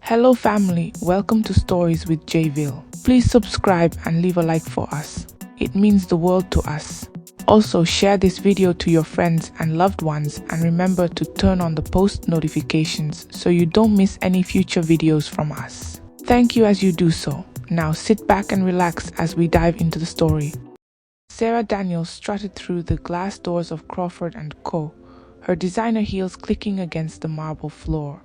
Hello family, welcome to Stories with JAYVIL. Please subscribe and leave a like for us. It means the world to us. Also share this video to your friends and loved ones and remember to turn on the post notifications so you don't miss any future videos from us. Thank you as you do so. Now sit back and relax as we dive into the story. Sarah Daniels strutted through the glass doors of Crawford & Co., her designer heels clicking against the marble floor.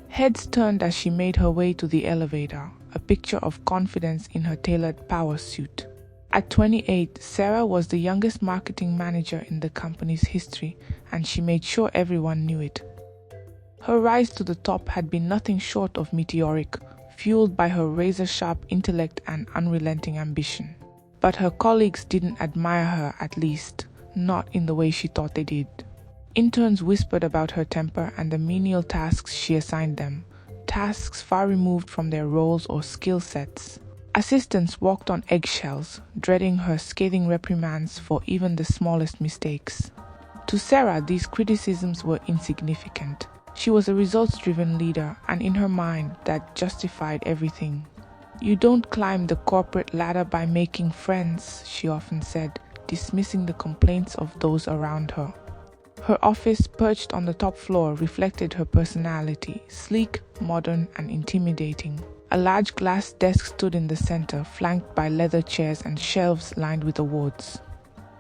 Heads turned as she made her way to the elevator, a picture of confidence in her tailored power suit. At 28, Sarah was the youngest marketing manager in the company's history, and she made sure everyone knew it. Her rise to the top had been nothing short of meteoric, fueled by her razor-sharp intellect and unrelenting ambition. But her colleagues didn't admire her, at least, not in the way she thought they did. Interns whispered about her temper and the menial tasks she assigned them, tasks far removed from their roles or skill sets. Assistants walked on eggshells, dreading her scathing reprimands for even the smallest mistakes. To Sarah, these criticisms were insignificant. She was a results-driven leader, and in her mind, that justified everything. "You don't climb the corporate ladder by making friends," she often said, dismissing the complaints of those around her. Her office, perched on the top floor, reflected her personality, sleek, modern, and intimidating. A large glass desk stood in the center, flanked by leather chairs and shelves lined with awards.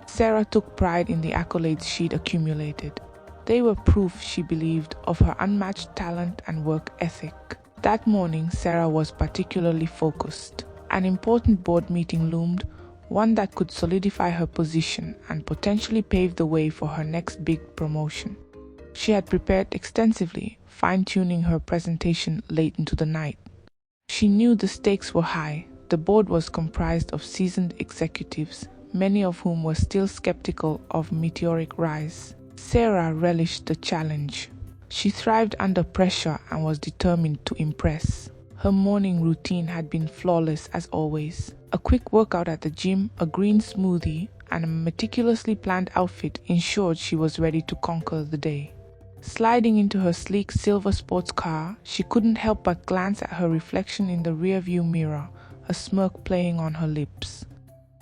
Sarah took pride in the accolades she'd accumulated. They were proof, she believed, of her unmatched talent and work ethic. That morning, Sarah was particularly focused. An important board meeting loomed, one that could solidify her position and potentially pave the way for her next big promotion. She had prepared extensively, fine-tuning her presentation late into the night. She knew the stakes were high. The board was comprised of seasoned executives, many of whom were still skeptical of meteoric rise. Sarah relished the challenge. She thrived under pressure and was determined to impress. Her morning routine had been flawless as always. A quick workout at the gym, a green smoothie, and a meticulously planned outfit ensured she was ready to conquer the day. Sliding into her sleek silver sports car, she couldn't help but glance at her reflection in the rearview mirror, a smirk playing on her lips.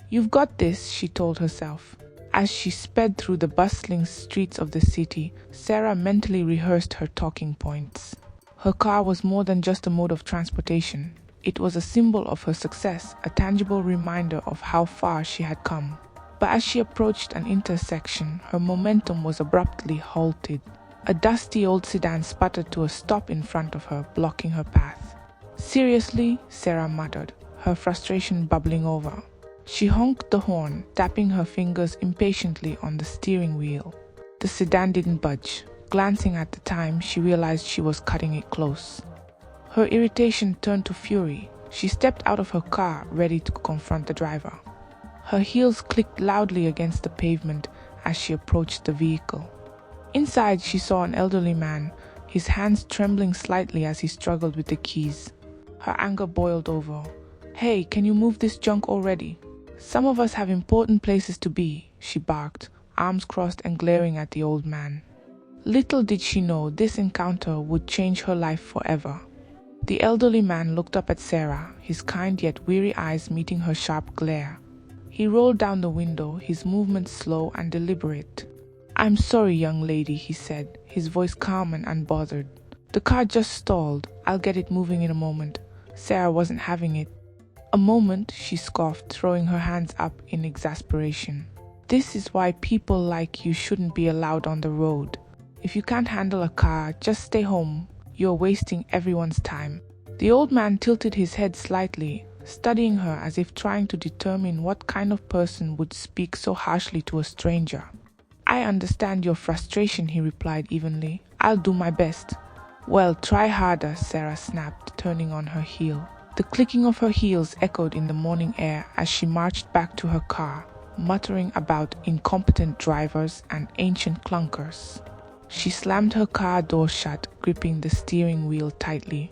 "You've got this," she told herself. As she sped through the bustling streets of the city, Sarah mentally rehearsed her talking points. Her car was more than just a mode of transportation. It was a symbol of her success, a tangible reminder of how far she had come. But as she approached an intersection, her momentum was abruptly halted. A dusty old sedan sputtered to a stop in front of her, blocking her path. "Seriously?" Sarah muttered, her frustration bubbling over. She honked the horn, tapping her fingers impatiently on the steering wheel. The sedan didn't budge. Glancing at the time, she realized she was cutting it close. Her irritation turned to fury. She stepped out of her car, ready to confront the driver. Her heels clicked loudly against the pavement as she approached the vehicle. Inside, she saw an elderly man, his hands trembling slightly as he struggled with the keys. Her anger boiled over. "Hey, can you move this junk already? Some of us have important places to be," she barked, arms crossed and glaring at the old man. Little did she know this encounter would change her life forever. The elderly man looked up at Sarah, his kind yet weary eyes meeting her sharp glare. He rolled down the window, his movements slow and deliberate. "I'm sorry, young lady," he said, his voice calm and unbothered. "The car just stalled. I'll get it moving in a moment." Sarah wasn't having it. "A moment," she scoffed, throwing her hands up in exasperation. "This is why people like you shouldn't be allowed on the road. If you can't handle a car, just stay home. You're wasting everyone's time." The old man tilted his head slightly, studying her as if trying to determine what kind of person would speak so harshly to a stranger. "I understand your frustration," he replied evenly. "I'll do my best." "Well, try harder," Sarah snapped, turning on her heel. The clicking of her heels echoed in the morning air as she marched back to her car, muttering about incompetent drivers and ancient clunkers. She slammed her car door shut, gripping the steering wheel tightly.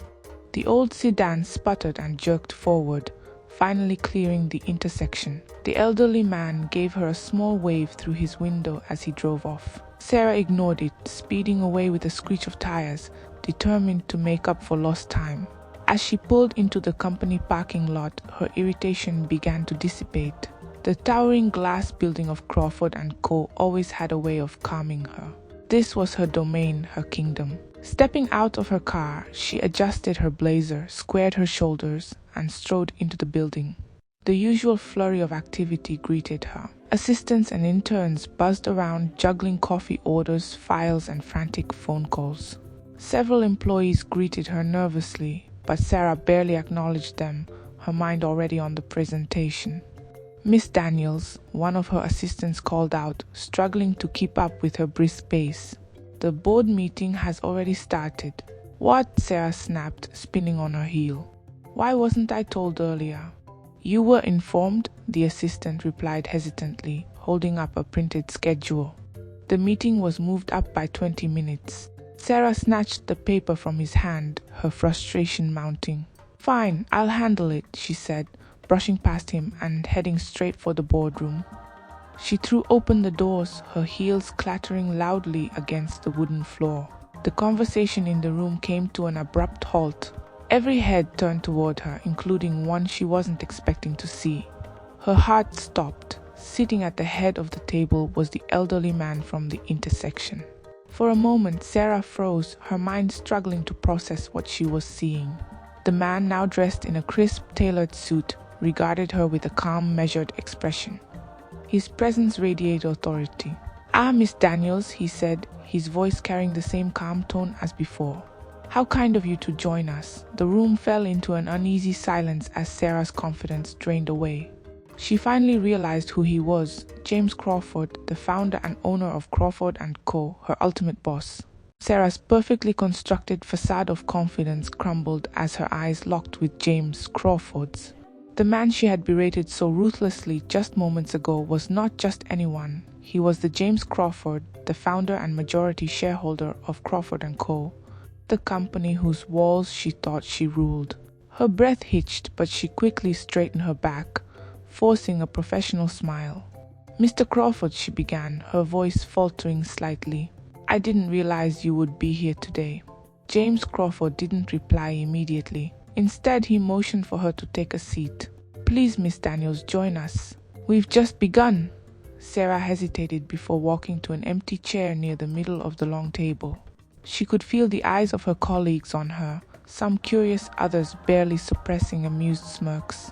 The old sedan sputtered and jerked forward, finally clearing the intersection. The elderly man gave her a small wave through his window as he drove off. Sarah ignored it, speeding away with a screech of tires, determined to make up for lost time. As she pulled into the company parking lot, her irritation began to dissipate. The towering glass building of Crawford & Co. always had a way of calming her. This was her domain, her kingdom. Stepping out of her car, she adjusted her blazer, squared her shoulders, and strode into the building. The usual flurry of activity greeted her. Assistants and interns buzzed around, juggling coffee orders, files, and frantic phone calls. Several employees greeted her nervously, but Sarah barely acknowledged them, her mind already on the presentation. Miss Daniels, one of her assistants, called out, struggling to keep up with her brisk pace. "The board meeting has already started." "What?" Sarah snapped, spinning on her heel. "Why wasn't I told earlier?" "You were informed," the assistant replied hesitantly, holding up a printed schedule. The meeting was moved up by 20 minutes. Sarah snatched the paper from his hand, her frustration mounting. "Fine, I'll handle it," she said, brushing past him and heading straight for the boardroom. She threw open the doors, her heels clattering loudly against the wooden floor. The conversation in the room came to an abrupt halt. Every head turned toward her, including one she wasn't expecting to see. Her heart stopped. Sitting at the head of the table was the elderly man from the intersection. For a moment, Sarah froze, her mind struggling to process what she was seeing. The man, now dressed in a crisp, tailored suit, regarded her with a calm, measured expression. His presence radiated authority. "Ah, Miss Daniels," he said, his voice carrying the same calm tone as before. "How kind of you to join us." The room fell into an uneasy silence as Sarah's confidence drained away. She finally realized who he was, James Crawford, the founder and owner of Crawford & Co., her ultimate boss. Sarah's perfectly constructed facade of confidence crumbled as her eyes locked with James Crawford's. The man she had berated so ruthlessly just moments ago was not just anyone. He was the James Crawford, the founder and majority shareholder of Crawford & Co., the company whose walls she thought she ruled. Her breath hitched, but she quickly straightened her back, forcing a professional smile. "Mr. Crawford," she began, her voice faltering slightly, "I didn't realize you would be here today." James Crawford didn't reply immediately. Instead, he motioned for her to take a seat. "Please, Miss Daniels, join us. We've just begun." Sarah hesitated before walking to an empty chair near the middle of the long table. She could feel the eyes of her colleagues on her, some curious, others barely suppressing amused smirks.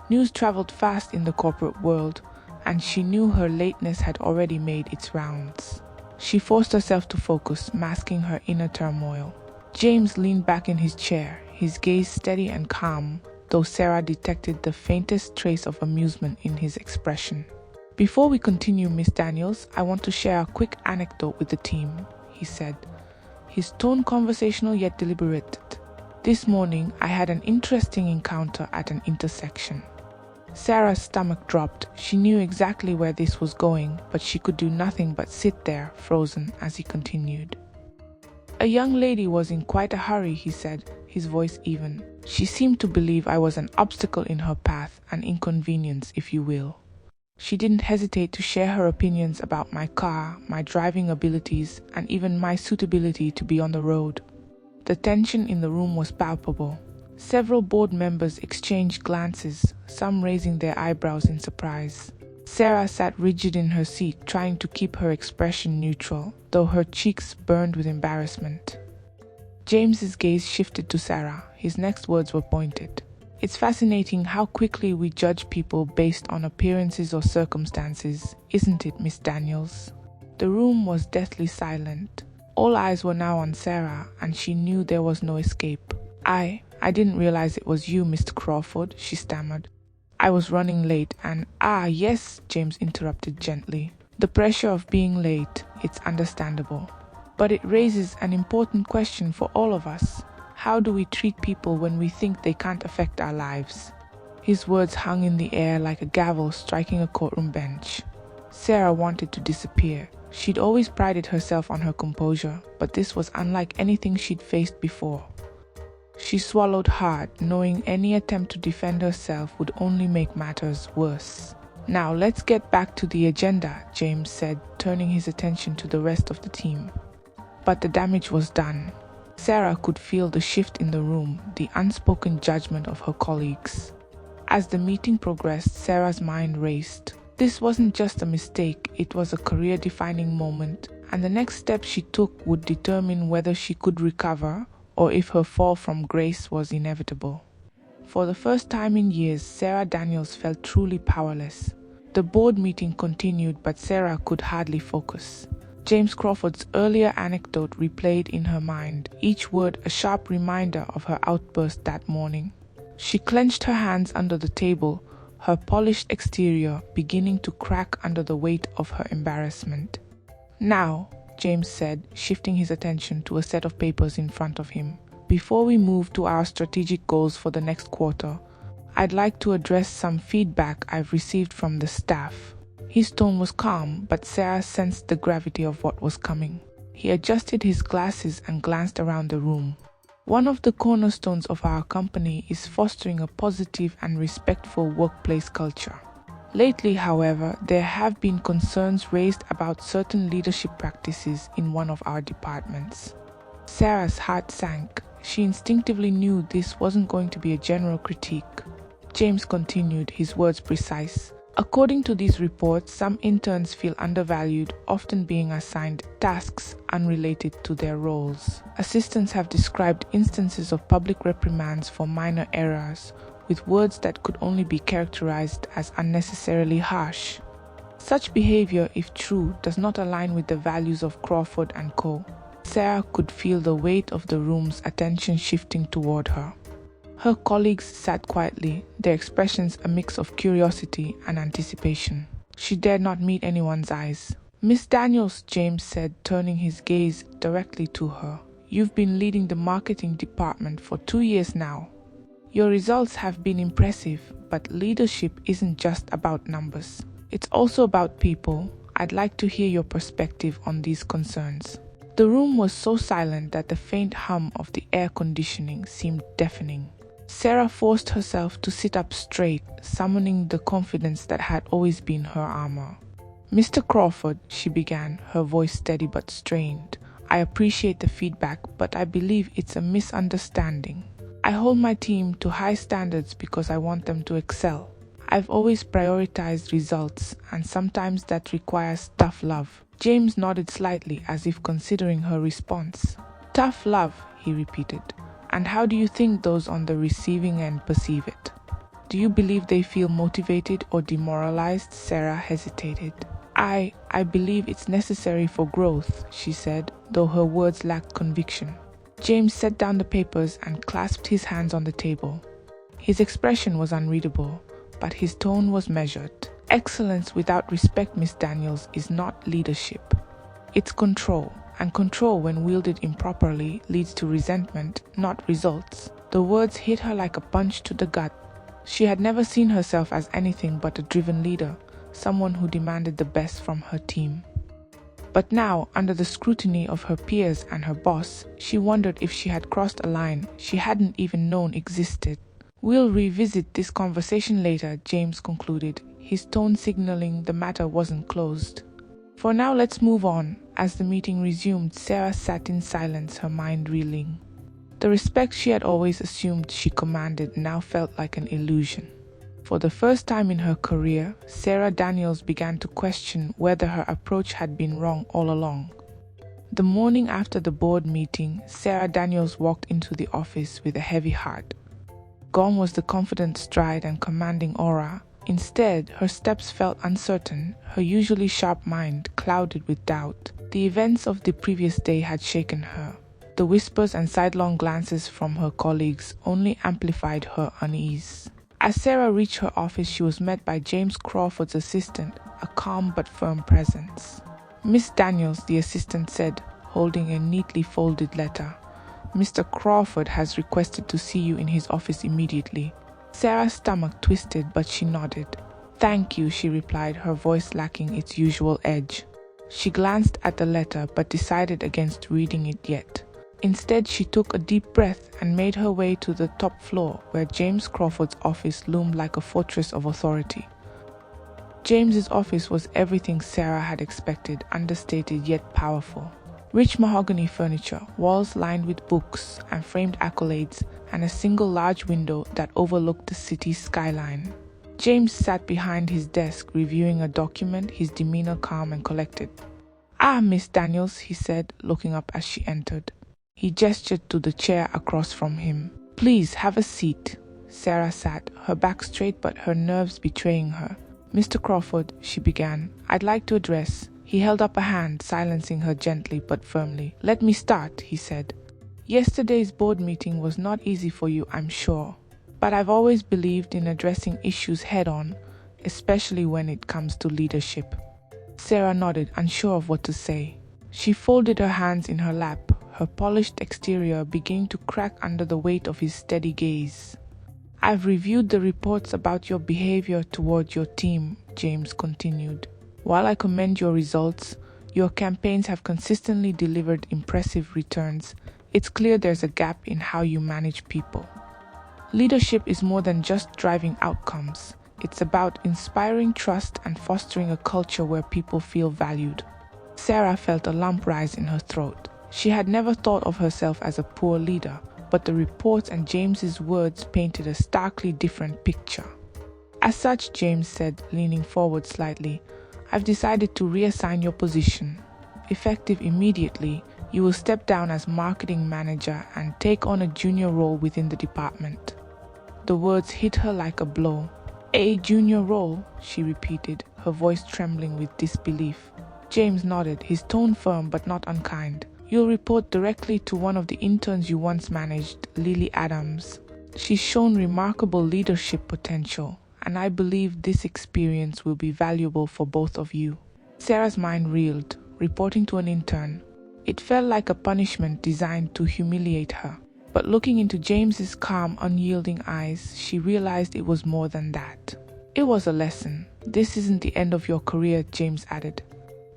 News traveled fast in the corporate world, and she knew her lateness had already made its rounds. She forced herself to focus, masking her inner turmoil. James leaned back in his chair, his gaze steady and calm, though Sarah detected the faintest trace of amusement in his expression. "Before we continue, Miss Daniels, I want to share a quick anecdote with the team," he said, his tone conversational yet deliberate. "This morning, I had an interesting encounter at an intersection." Sarah's stomach dropped. She knew exactly where this was going, but she could do nothing but sit there, frozen, as he continued. "A young lady was in quite a hurry," he said, his voice even. "She seemed to believe I was an obstacle in her path, an inconvenience, if you will. She didn't hesitate to share her opinions about my car, my driving abilities, and even my suitability to be on the road." The tension in the room was palpable. Several board members exchanged glances, some raising their eyebrows in surprise. Sarah sat rigid in her seat, trying to keep her expression neutral, though her cheeks burned with embarrassment. James's gaze shifted to Sarah. His next words were pointed. "It's fascinating how quickly we judge people based on appearances or circumstances, isn't it, Miss Daniels?" The room was deathly silent. All eyes were now on Sarah, and she knew there was no escape. I didn't realize it was you, Mr. Crawford," she stammered. "I was running late and—" "Ah, yes," James interrupted gently. "The pressure of being late, it's understandable. But it raises an important question for all of us. How do we treat people when we think they can't affect our lives?" His words hung in the air like a gavel striking a courtroom bench. Sarah wanted to disappear. She'd always prided herself on her composure, but this was unlike anything she'd faced before. She swallowed hard, knowing any attempt to defend herself would only make matters worse. "Now let's get back to the agenda," James said, turning his attention to the rest of the team. But the damage was done. Sarah could feel the shift in the room, the unspoken judgment of her colleagues. As the meeting progressed, Sarah's mind raced. This wasn't just a mistake, it was a career-defining moment, and the next step she took would determine whether she could recover or if her fall from grace was inevitable. For the first time in years, Sarah Daniels felt truly powerless. The board meeting continued, but Sarah could hardly focus. James Crawford's earlier anecdote replayed in her mind, each word a sharp reminder of her outburst that morning. She clenched her hands under the table, her polished exterior beginning to crack under the weight of her embarrassment. "Now," James said, shifting his attention to a set of papers in front of him, "before we move to our strategic goals for the next quarter, I'd like to address some feedback I've received from the staff." His tone was calm, but Sarah sensed the gravity of what was coming. He adjusted his glasses and glanced around the room. "One of the cornerstones of our company is fostering a positive and respectful workplace culture. Lately, however, there have been concerns raised about certain leadership practices in one of our departments." Sarah's heart sank. She instinctively knew this wasn't going to be a general critique. James continued, his words precise. "According to these reports, some interns feel undervalued, often being assigned tasks unrelated to their roles. Assistants have described instances of public reprimands for minor errors, with words that could only be characterized as unnecessarily harsh. Such behavior, if true, does not align with the values of Crawford & Co." Sarah could feel the weight of the room's attention shifting toward her. Her colleagues sat quietly, their expressions a mix of curiosity and anticipation. She dared not meet anyone's eyes. "Miss Daniels," James said, turning his gaze directly to her, "you've been leading the marketing department for 2 years now. Your results have been impressive, but leadership isn't just about numbers. It's also about people. I'd like to hear your perspective on these concerns." The room was so silent that the faint hum of the air conditioning seemed deafening. Sarah forced herself to sit up straight, summoning the confidence that had always been her armor. "Mr. Crawford," she began, her voice steady but strained, "I appreciate the feedback, but I believe it's a misunderstanding. I hold my team to high standards because I want them to excel. I've always prioritized results, and sometimes that requires tough love." James nodded slightly as if considering her response. "Tough love," he repeated. "And how do you think those on the receiving end perceive it? Do you believe they feel motivated or demoralized?" Sarah hesitated. I believe it's necessary for growth," she said, though her words lacked conviction. James set down the papers and clasped his hands on the table. His expression was unreadable, but his tone was measured. "Excellence without respect, Miss Daniels, is not leadership. It's control, and control, when wielded improperly, leads to resentment, not results." The words hit her like a punch to the gut. She had never seen herself as anything but a driven leader, someone who demanded the best from her team. But now, under the scrutiny of her peers and her boss, she wondered if she had crossed a line she hadn't even known existed. "We'll revisit this conversation later," James concluded, his tone signaling the matter wasn't closed. "For now, let's move on." As the meeting resumed, Sarah sat in silence, her mind reeling. The respect she had always assumed she commanded now felt like an illusion. For the first time in her career, Sarah Daniels began to question whether her approach had been wrong all along. The morning after the board meeting, Sarah Daniels walked into the office with a heavy heart. Gone was the confident stride and commanding aura. Instead, her steps felt uncertain, her usually sharp mind clouded with doubt. The events of the previous day had shaken her. The whispers and sidelong glances from her colleagues only amplified her unease. As Sarah reached her office, she was met by James Crawford's assistant, a calm but firm presence. "Miss Daniels," the assistant said, holding a neatly folded letter. "Mr. Crawford has requested to see you in his office immediately." Sarah's stomach twisted, but she nodded. "Thank you," she replied, her voice lacking its usual edge. She glanced at the letter, but decided against reading it yet. Instead, she took a deep breath and made her way to the top floor, where James Crawford's office loomed like a fortress of authority. James's office was everything Sarah had expected, understated yet powerful. Rich mahogany furniture, walls lined with books and framed accolades, and a single large window that overlooked the city's skyline. James sat behind his desk reviewing a document, his demeanor calm and collected. "Ah, Miss Daniels," he said, looking up as she entered. He gestured to the chair across from him. "Please, have a seat." Sarah sat, her back straight but her nerves betraying her. "Mr. Crawford," she began, "I'd like to address—" He held up a hand, silencing her gently but firmly. "Let me start," he said. "Yesterday's board meeting was not easy for you, I'm sure. But I've always believed in addressing issues head-on, especially when it comes to leadership." Sarah nodded, unsure of what to say. She folded her hands in her lap, her polished exterior beginning to crack under the weight of his steady gaze. "I've reviewed the reports about your behavior toward your team," James continued. "While I commend your results, your campaigns have consistently delivered impressive returns. It's clear there's a gap in how you manage people. Leadership is more than just driving outcomes. It's about inspiring trust and fostering a culture where people feel valued." Sarah felt a lump rise in her throat. She had never thought of herself as a poor leader, but the reports and James's words painted a starkly different picture. "As such," James said, leaning forward slightly, "I've decided to reassign your position. Effective immediately, you will step down as marketing manager and take on a junior role within the department." The words hit her like a blow. "A junior role?" she repeated, her voice trembling with disbelief. James nodded, his tone firm but not unkind. "You'll report directly to one of the interns you once managed, Lily Adams. She's shown remarkable leadership potential, and I believe this experience will be valuable for both of you." Sarah's mind reeled, reporting to an intern. It felt like a punishment designed to humiliate her. But looking into James's calm, unyielding eyes, she realized it was more than that. It was a lesson. "This isn't the end of your career," James added.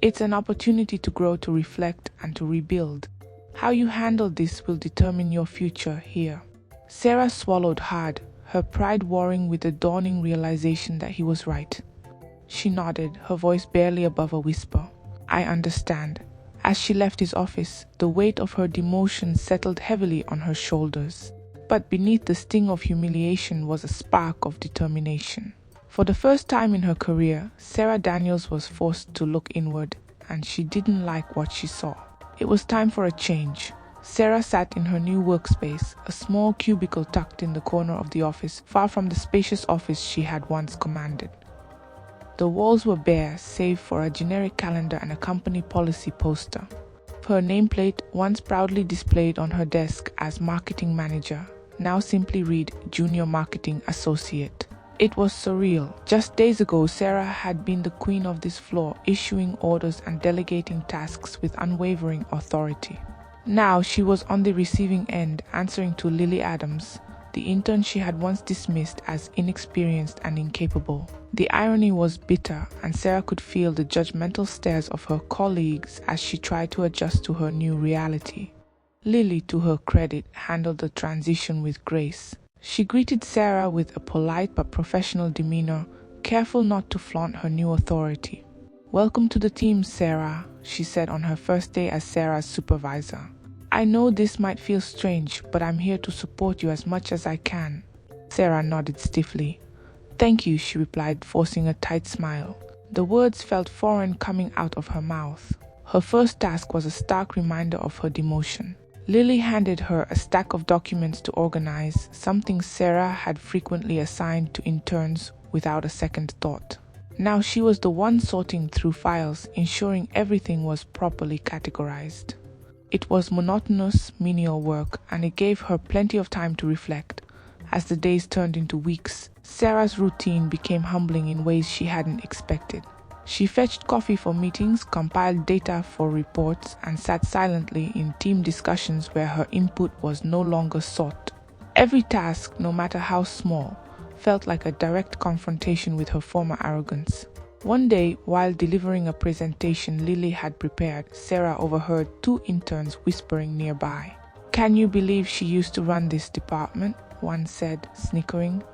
"It's an opportunity to grow, to reflect, and to rebuild. How you handle this will determine your future here." Sarah swallowed hard, her pride warring with the dawning realization that he was right. She nodded, her voice barely above a whisper. "I understand." As she left his office, the weight of her demotion settled heavily on her shoulders. But beneath the sting of humiliation was a spark of determination. For the first time in her career, Sarah Daniels was forced to look inward, and she didn't like what she saw. It was time for a change. Sarah sat in her new workspace, a small cubicle tucked in the corner of the office, far from the spacious office she had once commanded. The walls were bare, save for a generic calendar and a company policy poster. Her nameplate, once proudly displayed on her desk as marketing manager, now simply read Junior Marketing Associate. It was surreal. Just days ago, Sarah had been the queen of this floor, issuing orders and delegating tasks with unwavering authority. Now she was on the receiving end, answering to Lily Adams, the intern she had once dismissed as inexperienced and incapable. The irony was bitter, and Sarah could feel the judgmental stares of her colleagues as she tried to adjust to her new reality. Lily, to her credit, handled the transition with grace. She greeted Sarah with a polite but professional demeanor, careful not to flaunt her new authority. "Welcome to the team, Sarah," she said on her first day as Sarah's supervisor. "I know this might feel strange, but I'm here to support you as much as I can." Sarah nodded stiffly. "Thank you," she replied, forcing a tight smile. The words felt foreign coming out of her mouth. Her first task was a stark reminder of her demotion. Lily handed her a stack of documents to organize, something Sarah had frequently assigned to interns without a second thought. Now she was the one sorting through files, ensuring everything was properly categorized. It was monotonous, menial work, and it gave her plenty of time to reflect. As the days turned into weeks, Sarah's routine became humbling in ways she hadn't expected. She fetched coffee for meetings, compiled data for reports, and sat silently in team discussions where her input was no longer sought. Every task, no matter how small, felt like a direct confrontation with her former arrogance. One day, while delivering a presentation Lily had prepared, Sarah overheard two interns whispering nearby. "Can you believe she used to run this department?" one said, snickering.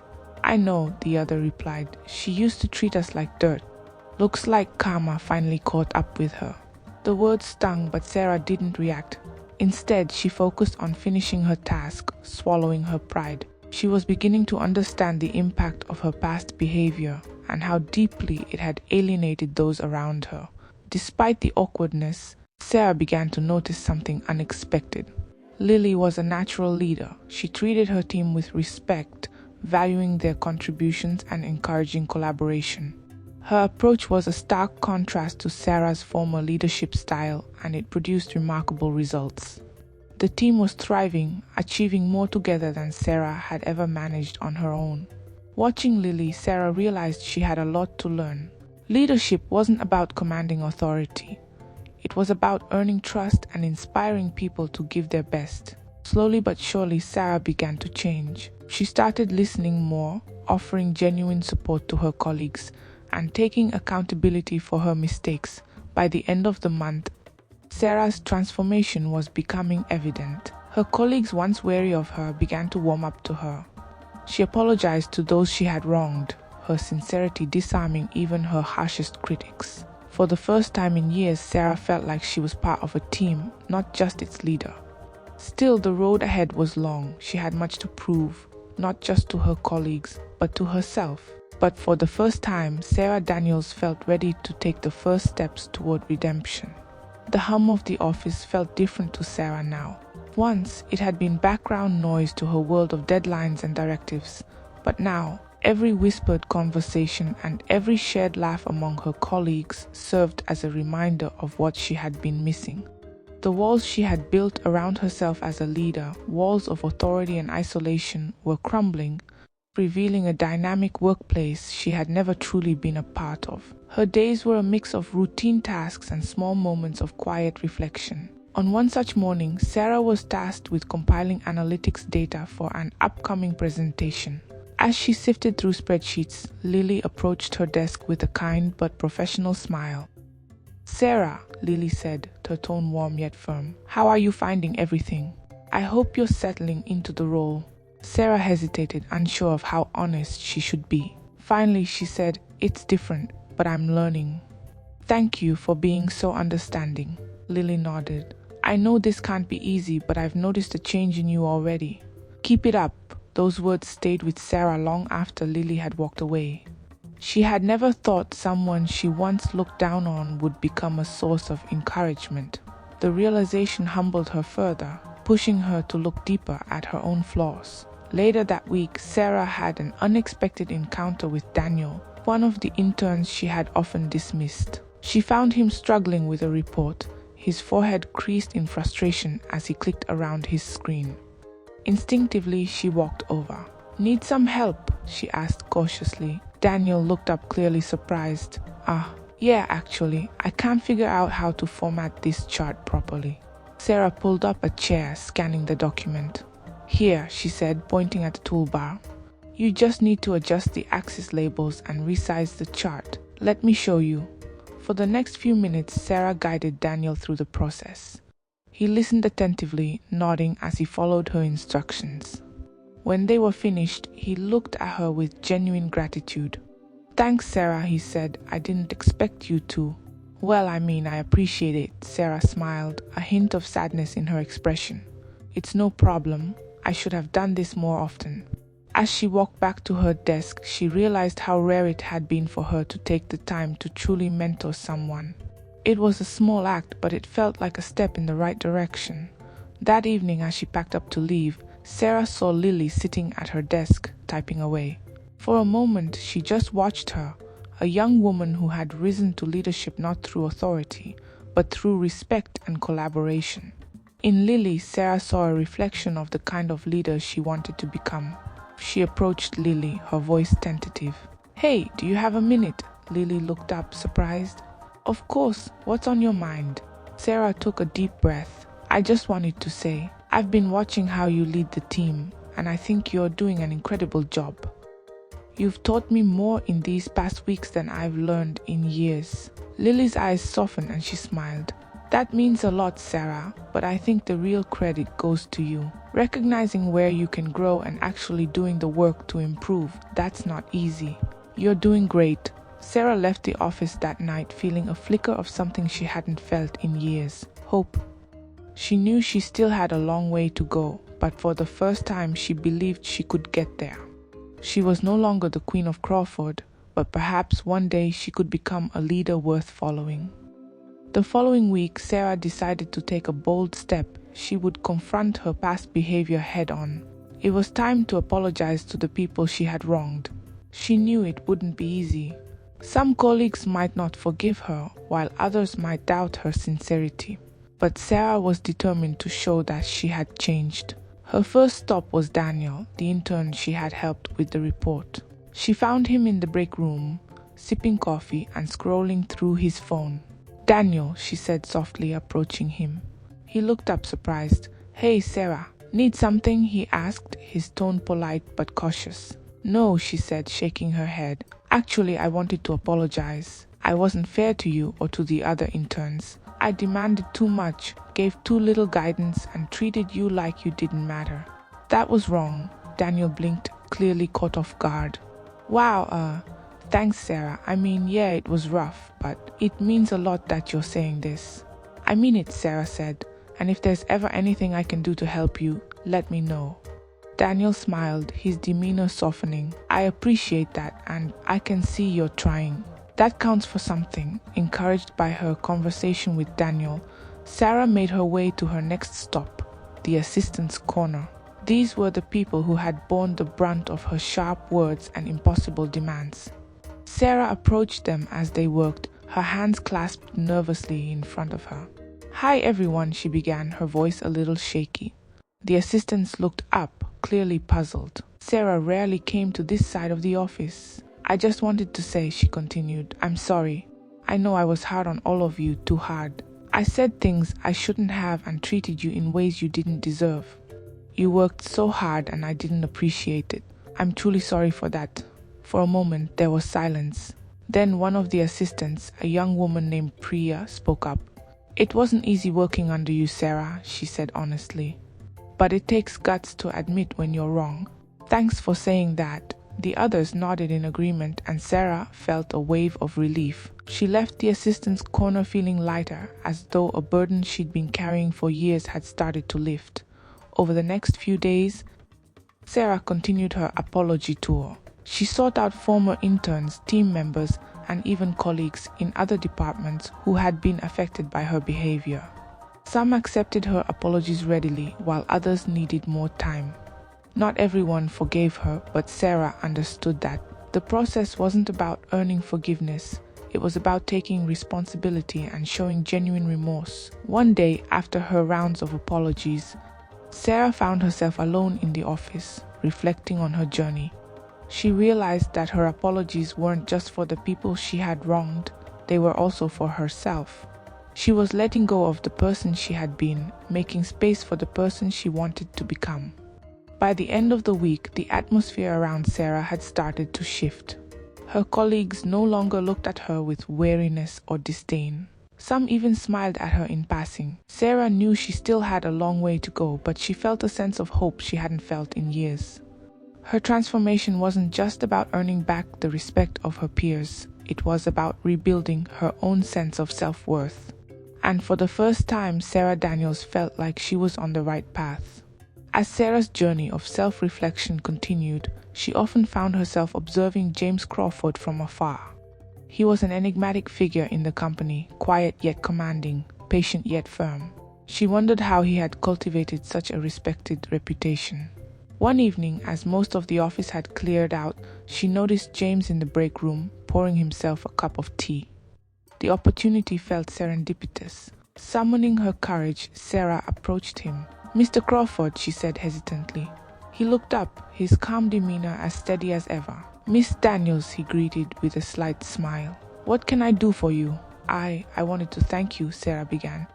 "I know," the other replied. "She used to treat us like dirt. Looks like karma finally caught up with her." The words stung, but Sarah didn't react. Instead, she focused on finishing her task, swallowing her pride. She was beginning to understand the impact of her past behavior and how deeply it had alienated those around her. Despite the awkwardness, Sarah began to notice something unexpected. Lily was a natural leader. She treated her team with respect, valuing their contributions and encouraging collaboration. Her approach was a stark contrast to Sarah's former leadership style, and it produced remarkable results. The team was thriving, achieving more together than Sarah had ever managed on her own. Watching Lily, Sarah realized she had a lot to learn. Leadership wasn't about commanding authority. It was about earning trust and inspiring people to give their best. Slowly but surely, Sarah began to change. She started listening more, offering genuine support to her colleagues, and taking accountability for her mistakes. By the end of the month, Sarah's transformation was becoming evident. Her colleagues, once wary of her, began to warm up to her. She apologized to those she had wronged, her sincerity disarming even her harshest critics. For the first time in years, Sarah felt like she was part of a team, not just its leader. Still, the road ahead was long. She had much to prove, not just to her colleagues, but to herself. But for the first time, Sarah Daniels felt ready to take the first steps toward redemption. The hum of the office felt different to Sarah now. Once, it had been background noise to her world of deadlines and directives, but now, every whispered conversation and every shared laugh among her colleagues served as a reminder of what she had been missing. The walls she had built around herself as a leader, walls of authority and isolation, were crumbling, revealing a dynamic workplace she had never truly been a part of. Her days were a mix of routine tasks and small moments of quiet reflection. On one such morning, Sarah was tasked with compiling analytics data for an upcoming presentation. As she sifted through spreadsheets, Lily approached her desk with a kind but professional smile. "Sarah," Lily said, her tone warm yet firm, "how are you finding everything? I hope you're settling into the role." Sarah hesitated, unsure of how honest she should be. Finally, she said, "It's different, but I'm learning." "Thank you for being so understanding." Lily nodded. "I know this can't be easy, but I've noticed a change in you already." "Keep it up." Those words stayed with Sarah long after Lily had walked away. She had never thought someone she once looked down on would become a source of encouragement. The realization humbled her further, pushing her to look deeper at her own flaws. Later that week, Sarah had an unexpected encounter with Daniel, one of the interns she had often dismissed. She found him struggling with a report, his forehead creased in frustration as he clicked around his screen. Instinctively, she walked over. "Need some help?" she asked cautiously. Daniel looked up, clearly surprised. Yeah, actually, I can't figure out how to format this chart properly." Sarah pulled up a chair, scanning the document. "Here," she said, pointing at the toolbar. "You just need to adjust the axis labels and resize the chart. Let me show you." For the next few minutes, Sarah guided Daniel through the process. He listened attentively, nodding as he followed her instructions. When they were finished, he looked at her with genuine gratitude. "Thanks, Sarah," he said. "I didn't expect you to." "Well, I appreciate it," Sarah smiled, a hint of sadness in her expression. "It's no problem. I should have done this more often." As she walked back to her desk, she realized how rare it had been for her to take the time to truly mentor someone. It was a small act, but it felt like a step in the right direction. That evening, as she packed up to leave, Sarah saw Lily sitting at her desk, typing away. For a moment, she just watched her, a young woman who had risen to leadership not through authority, but through respect and collaboration. In Lily, Sarah saw a reflection of the kind of leader she wanted to become. She approached Lily, her voice tentative. "Hey, do you have a minute?" Lily looked up, surprised. "Of course, what's on your mind?" Sarah took a deep breath. "I just wanted to say, I've been watching how you lead the team, and I think you're doing an incredible job. You've taught me more in these past weeks than I've learned in years." Lily's eyes softened and she smiled. "That means a lot, Sarah, but I think the real credit goes to you. Recognizing where you can grow and actually doing the work to improve, that's not easy." "You're doing great." Sarah left the office that night feeling a flicker of something she hadn't felt in years: hope. She knew she still had a long way to go, but for the first time she believed she could get there. She was no longer the Queen of Crawford, but perhaps one day she could become a leader worth following. The following week, Sarah decided to take a bold step. She would confront her past behavior head-on. It was time to apologize to the people she had wronged. She knew it wouldn't be easy. Some colleagues might not forgive her, while others might doubt her sincerity. But Sarah was determined to show that she had changed. Her first stop was Daniel, the intern she had helped with the report. She found him in the break room, sipping coffee and scrolling through his phone. "Daniel," she said softly, approaching him. He looked up surprised. "Hey, Sarah. Need something?" he asked, his tone polite but cautious. "No," she said, shaking her head. "Actually, I wanted to apologize. I wasn't fair to you or to the other interns. I demanded too much, gave too little guidance, and treated you like you didn't matter. That was wrong." Daniel blinked, clearly caught off guard. Wow, thanks, Sarah. I mean, yeah, it was rough, but it means a lot that you're saying this." "I mean it," Sarah said, "and if there's ever anything I can do to help you, let me know." Daniel smiled, his demeanor softening. "I appreciate that, and I can see you're trying. That counts for something." Encouraged by her conversation with Daniel, Sarah made her way to her next stop, the assistant's corner. These were the people who had borne the brunt of her sharp words and impossible demands. Sarah approached them as they worked, her hands clasped nervously in front of her. "Hi everyone," she began, her voice a little shaky. The assistants looked up, clearly puzzled. "Sarah rarely came to this side of the office. I just wanted to say," she continued, "I'm sorry. I know I was hard on all of you, too hard. I said things I shouldn't have and treated you in ways you didn't deserve. You worked so hard and I didn't appreciate it. I'm truly sorry for that." For a moment there was silence. Then one of the assistants, a young woman named Priya, spoke up. "It wasn't easy working under you, Sarah," she said honestly. "But it takes guts to admit when you're wrong. Thanks for saying that." The others nodded in agreement, and Sarah felt a wave of relief. She left the assistant's corner feeling lighter, as though a burden she'd been carrying for years had started to lift. Over the next few days, Sarah continued her apology tour. She sought out former interns, team members, and even colleagues in other departments who had been affected by her behavior. Some accepted her apologies readily, while others needed more time. Not everyone forgave her, but Sarah understood that. The process wasn't about earning forgiveness. It was about taking responsibility and showing genuine remorse. One day, after her rounds of apologies, Sarah found herself alone in the office, reflecting on her journey. She realized that her apologies weren't just for the people she had wronged, they were also for herself. She was letting go of the person she had been, making space for the person she wanted to become. By the end of the week, the atmosphere around Sarah had started to shift. Her colleagues no longer looked at her with wariness or disdain. Some even smiled at her in passing. Sarah knew she still had a long way to go, but she felt a sense of hope she hadn't felt in years. Her transformation wasn't just about earning back the respect of her peers. It was about rebuilding her own sense of self-worth. And for the first time, Sarah Daniels felt like she was on the right path. As Sarah's journey of self-reflection continued, she often found herself observing James Crawford from afar. He was an enigmatic figure in the company, quiet yet commanding, patient yet firm. She wondered how he had cultivated such a respected reputation. One evening, as most of the office had cleared out, she noticed James in the break room, pouring himself a cup of tea. The opportunity felt serendipitous. Summoning her courage, Sarah approached him. "Mr. Crawford," she said hesitantly. He looked up, his calm demeanor as steady as ever. "Miss Daniels," he greeted with a slight smile. "What can I do for you?" I wanted to thank you," Sarah began,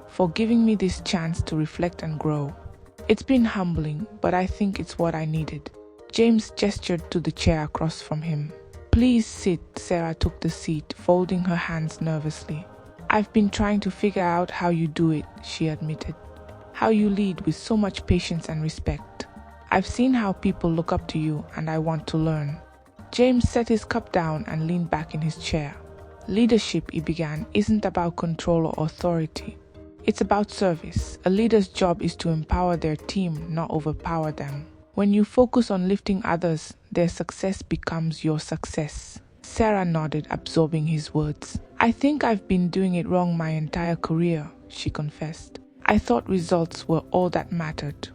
"for giving me this chance to reflect and grow. It's been humbling, but I think it's what I needed." James gestured to the chair across from him. "Please sit." Sarah took the seat, folding her hands nervously. "I've been trying to figure out how you do it," she admitted. "How you lead with so much patience and respect. I've seen how people look up to you, and I want to learn." James set his cup down and leaned back in his chair. Leadership, he began, isn't about control or authority. It's about service. A leader's job is to empower their team, not overpower them. When you focus on lifting others, their success becomes your success. Sarah nodded, absorbing his words. I think I've been doing it wrong my entire career, she confessed. I thought results were all that mattered.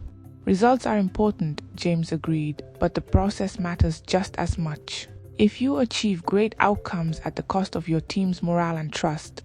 Results are important, James agreed, but the process matters just as much. If you achieve great outcomes at the cost of your team's morale and trust,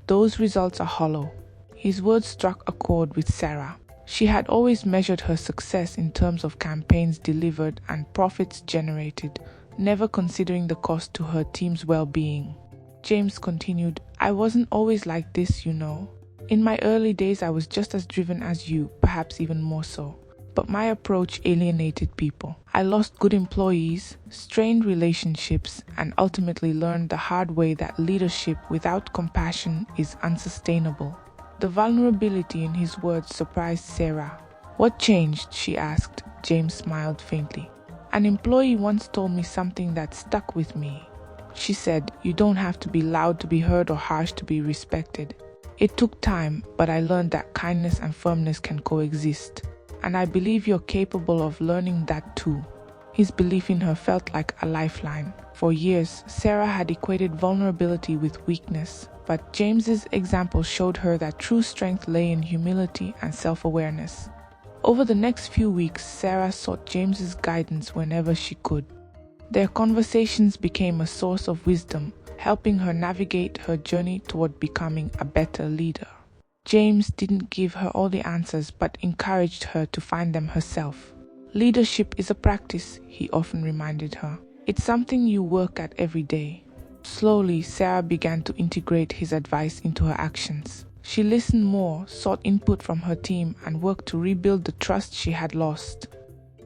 those results are hollow. His words struck a chord with Sarah. She had always measured her success in terms of campaigns delivered and profits generated, never considering the cost to her team's well-being. James continued, I wasn't always like this, you know. In my early days, I was just as driven as you, perhaps even more so. But my approach alienated people. I lost good employees, strained relationships, and ultimately learned the hard way that leadership without compassion is unsustainable. The vulnerability in his words surprised Sarah. What changed? She asked. James smiled faintly. An employee once told me something that stuck with me. She said, you don't have to be loud to be heard or harsh to be respected. It took time, but I learned that kindness and firmness can coexist. And I believe you're capable of learning that too. His belief in her felt like a lifeline. For years, Sarah had equated vulnerability with weakness, but James's example showed her that true strength lay in humility and self-awareness. Over the next few weeks, Sarah sought James's guidance whenever she could. Their conversations became a source of wisdom, helping her navigate her journey toward becoming a better leader. James didn't give her all the answers but encouraged her to find them herself. Leadership is a practice, he often reminded her. It's something you work at every day. Slowly, Sarah began to integrate his advice into her actions. She listened more, sought input from her team, and worked to rebuild the trust she had lost.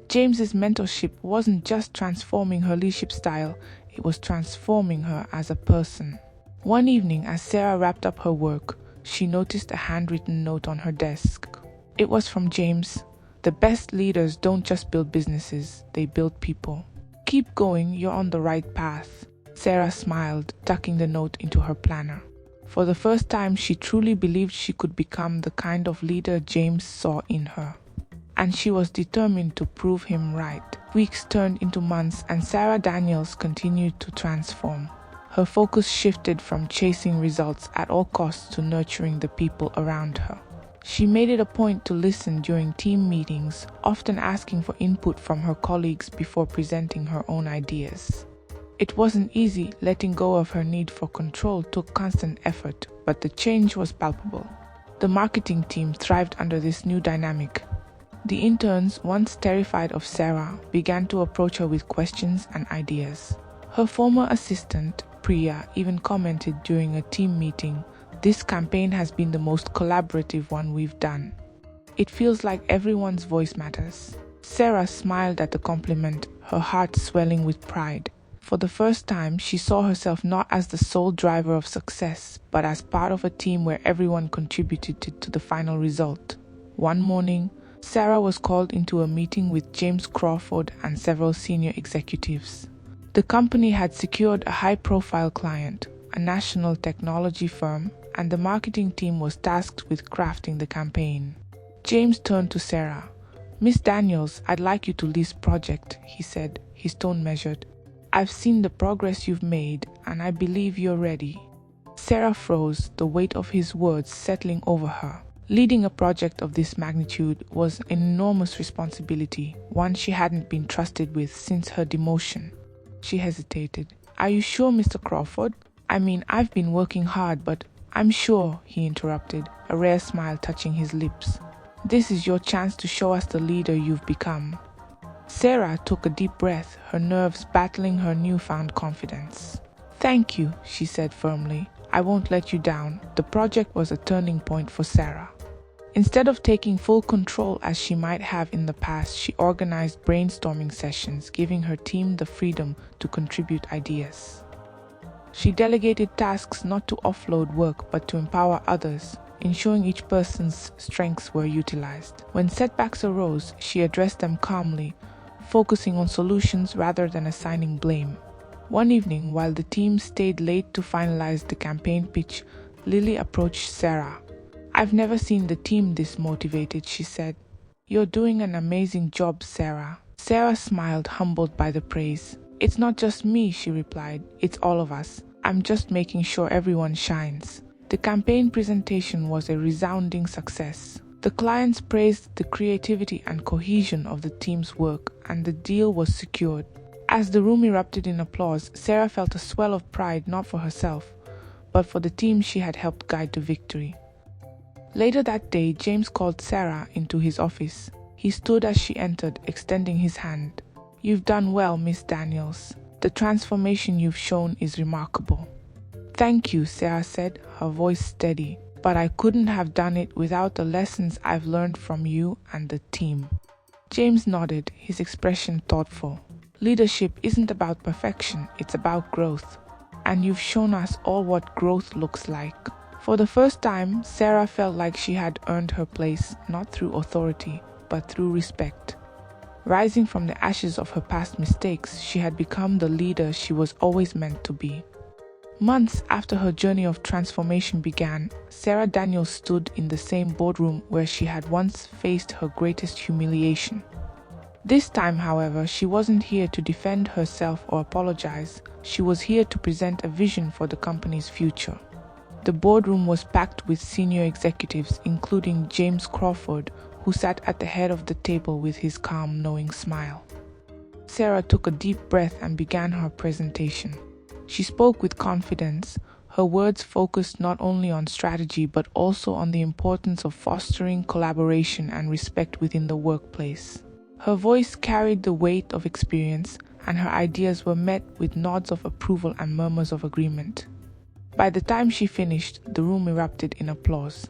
James's mentorship wasn't just transforming her leadership style, it was transforming her as a person. One evening, as Sarah wrapped up her work, she noticed a handwritten note on her desk. It was from James. The best leaders don't just build businesses, they build people. Keep going, you're on the right path. Sarah smiled, tucking the note into her planner. For the first time, she truly believed she could become the kind of leader James saw in her. And she was determined to prove him right. Weeks turned into months, and Sarah Daniels continued to transform. Her focus shifted from chasing results at all costs to nurturing the people around her. She made it a point to listen during team meetings, often asking for input from her colleagues before presenting her own ideas. It wasn't easy. Letting go of her need for control took constant effort, but the change was palpable. The marketing team thrived under this new dynamic. The interns, once terrified of Sarah, began to approach her with questions and ideas. Her former assistant, Priya, even commented during a team meeting, "This campaign has been the most collaborative one we've done. It feels like everyone's voice matters." Sarah smiled at the compliment, her heart swelling with pride. For the first time, she saw herself not as the sole driver of success, but as part of a team where everyone contributed to the final result. One morning, Sarah was called into a meeting with James Crawford and several senior executives. The company had secured a high-profile client, a national technology firm, and the marketing team was tasked with crafting the campaign. James turned to Sarah. "Miss Daniels, I'd like you to lead this project," he said, his tone measured. "I've seen the progress you've made, and I believe you're ready." Sarah froze, the weight of his words settling over her. Leading a project of this magnitude was an enormous responsibility, one she hadn't been trusted with since her demotion. She hesitated. "Are you sure, Mr. Crawford? I mean, I've been working hard, but—" "I'm sure," he interrupted, a rare smile touching his lips. "This is your chance to show us the leader you've become." Sarah took a deep breath, her nerves battling her newfound confidence. "Thank you," she said firmly. "I won't let you down." The project was a turning point for Sarah. Instead of taking full control as she might have in the past, she organized brainstorming sessions, giving her team the freedom to contribute ideas. She delegated tasks not to offload work but to empower others, ensuring each person's strengths were utilized. When setbacks arose, she addressed them calmly, focusing on solutions rather than assigning blame. One evening, while the team stayed late to finalize the campaign pitch, Lily approached Sarah. "I've never seen the team this motivated," she said. "You're doing an amazing job, Sarah." Sarah smiled, humbled by the praise. "It's not just me," she replied. "It's all of us. I'm just making sure everyone shines." The campaign presentation was a resounding success. The clients praised the creativity and cohesion of the team's work, and the deal was secured. As the room erupted in applause, Sarah felt a swell of pride, not for herself, but for the team she had helped guide to victory. Later that day, James called Sarah into his office. He stood as she entered, extending his hand. "You've done well, Miss Daniels. The transformation you've shown is remarkable." "Thank you," Sarah said, her voice steady. "But I couldn't have done it without the lessons I've learned from you and the team." James nodded, his expression thoughtful. "Leadership isn't about perfection, it's about growth. And you've shown us all what growth looks like." For the first time, Sarah felt like she had earned her place, not through authority, but through respect. Rising from the ashes of her past mistakes, she had become the leader she was always meant to be. Months after her journey of transformation began, Sarah Daniels stood in the same boardroom where she had once faced her greatest humiliation. This time, however, she wasn't here to defend herself or apologize. She was here to present a vision for the company's future. The boardroom was packed with senior executives, including James Crawford, who sat at the head of the table with his calm, knowing smile. Sarah took a deep breath and began her presentation. She spoke with confidence. Her words focused not only on strategy but also on the importance of fostering collaboration and respect within the workplace. Her voice carried the weight of experience, and her ideas were met with nods of approval and murmurs of agreement. By the time she finished, the room erupted in applause.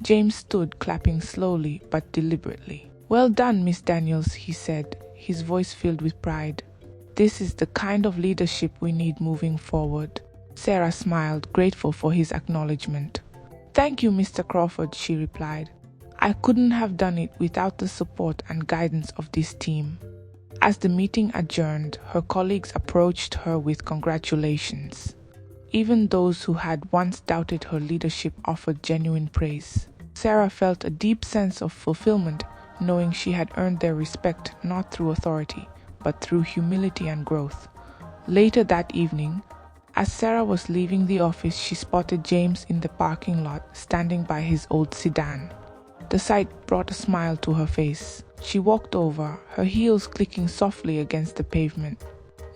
James stood, clapping slowly but deliberately. "Well done, Miss Daniels," he said, his voice filled with pride. "This is the kind of leadership we need moving forward." Sarah smiled, grateful for his acknowledgement. "Thank you, Mr. Crawford," she replied. "I couldn't have done it without the support and guidance of this team." As the meeting adjourned, her colleagues approached her with congratulations. Even those who had once doubted her leadership offered genuine praise. Sarah felt a deep sense of fulfillment, knowing she had earned their respect not through authority, but through humility and growth. Later that evening, as Sarah was leaving the office, she spotted James in the parking lot, standing by his old sedan. The sight brought a smile to her face. She walked over, her heels clicking softly against the pavement.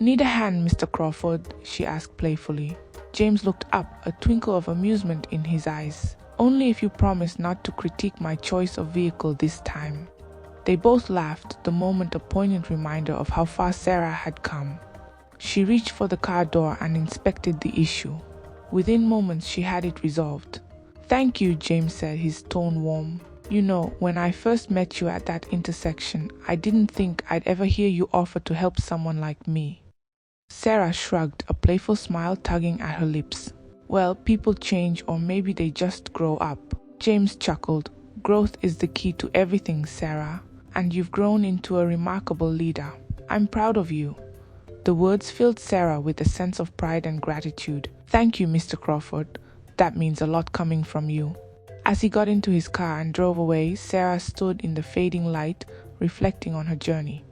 "Need a hand, Mr. Crawford?" she asked playfully. James looked up, a twinkle of amusement in his eyes. "Only if you promise not to critique my choice of vehicle this time." They both laughed, the moment a poignant reminder of how far Sarah had come. She reached for the car door and inspected the issue. Within moments, she had it resolved. "Thank you," James said, his tone warm. "You know, when I first met you at that intersection, I didn't think I'd ever hear you offer to help someone like me." Sarah shrugged, a playful smile tugging at her lips. "Well, people change, or maybe they just grow up." James chuckled. "Growth is the key to everything, Sarah, and you've grown into a remarkable leader. I'm proud of you." The words filled Sarah with a sense of pride and gratitude. "Thank you, Mr. Crawford. That means a lot coming from you." As he got into his car and drove away, Sarah stood in the fading light, reflecting on her journey.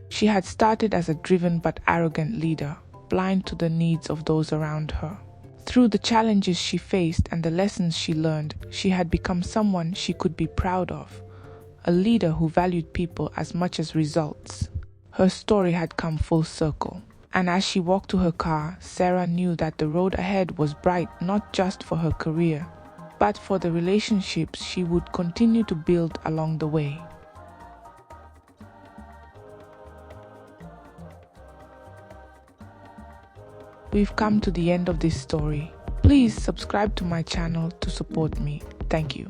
She had started as a driven but arrogant leader, blind to the needs of those around her. Through the challenges she faced and the lessons she learned, she had become someone she could be proud of, a leader who valued people as much as results. Her story had come full circle, and as she walked to her car, Sarah knew that the road ahead was bright not just for her career, but for the relationships she would continue to build along the way. We've come to the end of this story. Please subscribe to my channel to support me. Thank you.